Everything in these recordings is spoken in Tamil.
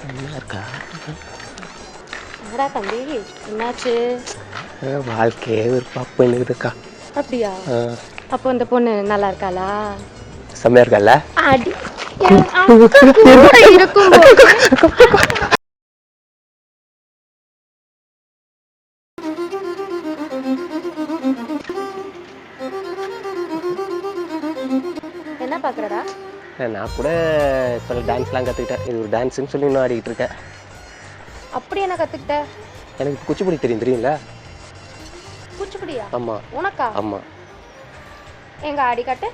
நல்லா இருக்கா? என்னடா தம்பி என்னாச்சு? வாழ்க்கையே ஒரு பாப்பு இருக்குதுக்கா. அப்படியா? அப்போ அந்த பொண்ணு நல்லா இருக்காளா? செம்மையா இருக்கால? அடி கூட இருக்கும்போது என்ன பாக்குறடா? நான் கூட இப்போ டான்ஸ்லாம் கற்றுக்கிட்டேன். இது ஒரு டான்ஸுன்னு சொல்லி இன்னும் ஆடிக்கிட்டு இருக்கேன். அப்படி என்ன கத்துக்கிட்ட? எனக்கு குச்சிப்புடி தெரியுங்களா? குச்சிப்புடியா? ஆமாம். உனக்கா? ஆமாம். எங்க ஆடி காட்டு.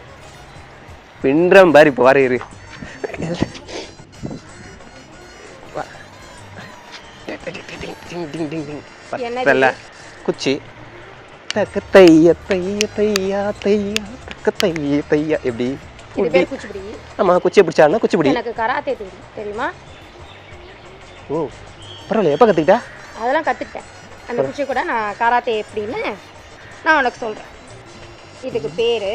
பின்றம் பாரு இப்போ வர இரு. குச்சி தக்க தைய தைய தையா தையா தக்க தைய தையா எப்படி? இது பேர் குச்சிப்புடி. ஆமா, குச்சியை பிடிச்சாருன்னா குச்சிப்புடி. எனக்கு கராத்தே தெரியுமா? ஓ பரவாயில்ல. எப்போ கற்றுக்கிட்டா? அதெல்லாம் கற்றுக்கிட்டேன். அந்த குச்சி கூட நான் கராத்தே எப்படின்னு நான் உனக்கு சொல்கிறேன். இதுக்கு பேர்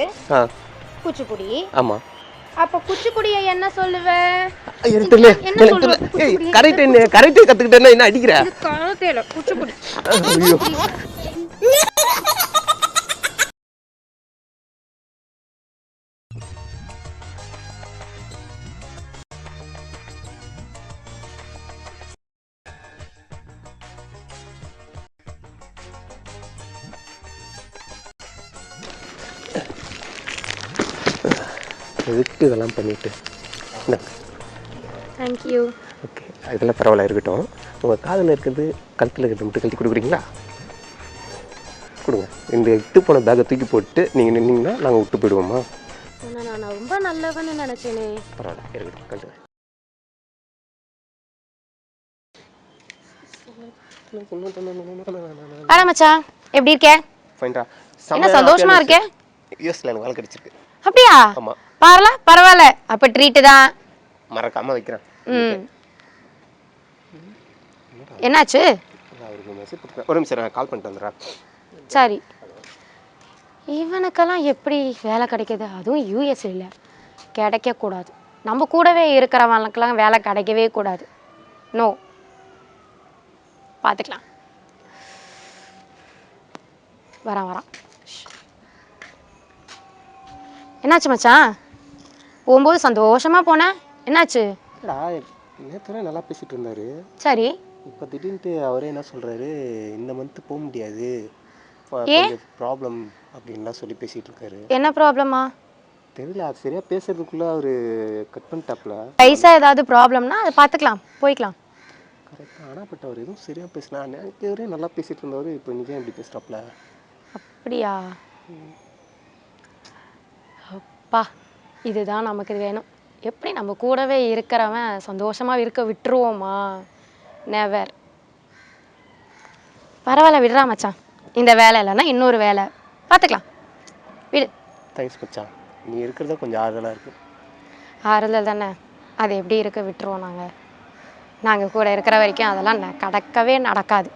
குச்சிப்புடி. ஆமாம். அப்போ குச்சிப்புடியை என்ன சொல்லுவ? கரெக்டே கற்றுக்கிட்டேன்னா என்ன அடிக்கிற? கராத்தே இல்லை, குச்சிப்புடி. எதுக்கு இதெல்லாம் பண்ணிட்டு? தேங்க்யூ. ஓகே, இதெல்லாம் பரவாயில்ல இருக்கட்டும். உங்கள் காதில் இருக்கிறது கழுத்தில் இருக்கிறது மட்டும் கழட்டி கொடுக்குறீங்களா? கொடுங்க. இந்த விட்டு போன பேக்கை தூக்கி போட்டு நீங்கள் நின்னீங்கன்னா நாங்கள் விட்டு போயிடுவோமா? நான் ரொம்ப நல்லவன்னு நினச்சேனே. பரவாயில்ல இருக்கட்டும், கழுத்து. ஆனா மச்சான் எப்படி இருக்கே? ஃபைன்டா. என்ன சந்தோஷமா இருக்கே? யூஎஸ்ல எனக்கு வேலை கிடைச்சிருக்கு. அப்படியா? ஆமா. பரவாயில்ல. அப்ப ட்ரீட் தான். மறக்காம வைக்கிறேன். என்னாச்சு? அவருக்கு மெசேஜ் போட்டுருக்கேன். ஒரு நிமிஷம், நான் கால் பண்ணிட்டு வந்துடுறேன். சரி. இவனுக்கெல்லாம் எப்படி வேலை கிடைக்கிது? அதுவும் யூஎஸ்ல கிடைக்கக்கூடாது. நம்ம கூடவே இருக்கிறவனுக்கெல்லாம் வேலை கிடைக்கவே கூடாது. நோ, பார்த்துக்கலாம். வரான். என்னாச்சு மச்சான்? போகும்போது சந்தோஷமா போனேன். என்னாச்சு? நேற்று நல்லா பேசிட்டு இருந்தாரு. சரி. இப்போ திடீர்னு அவரே என்ன சொல்றாரு, இந்த மந்த் போக முடியாது, ப்ராப்ளம் அப்படின்லாம் சொல்லி பேசிட்டு இருக்காரு. என்ன ப்ராப்ளமா தெரியல. அது சரியா பேசுறதுக்குள்ள அவரு கட் பண்ணிட்டாப்ல. பைசா ஏதாவது ப்ராப்ளம்னா அதை பார்த்துக்கலாம், போய்க்கலாம். கரெக்டாக. ஆனால் பட் அவர் எதுவும் சரியா பேசினா, நேற்றே நல்லா பேசிட்டு இருந்தவர் இப்போ இன்னைக்கு எப்படி பேசுறாப்ல? அப்படியா? அப்பா, இதுதான் நமக்கு வேணும். எப்படி நம்ம கூடவே இருக்கிறவன் சந்தோஷமா இருக்க விட்டுருவோமா? நெவர். பரவாயில்ல, விடுறா மச்சான். இந்த வேலை இல்லைன்னா இன்னொரு வேலை பார்த்துக்கலாம், விடு. தேங்க்ஸ் மச்சான். நீ இருக்கிறத கொஞ்சம் ஆறுதலாக இருக்கு. ஆறுதல் தானே, அது எப்படி இருக்க விட்டுருவோம்? நாங்கள் கூட இருக்கிற வரைக்கும் அதெல்லாம் நடக்கவே நடக்காது.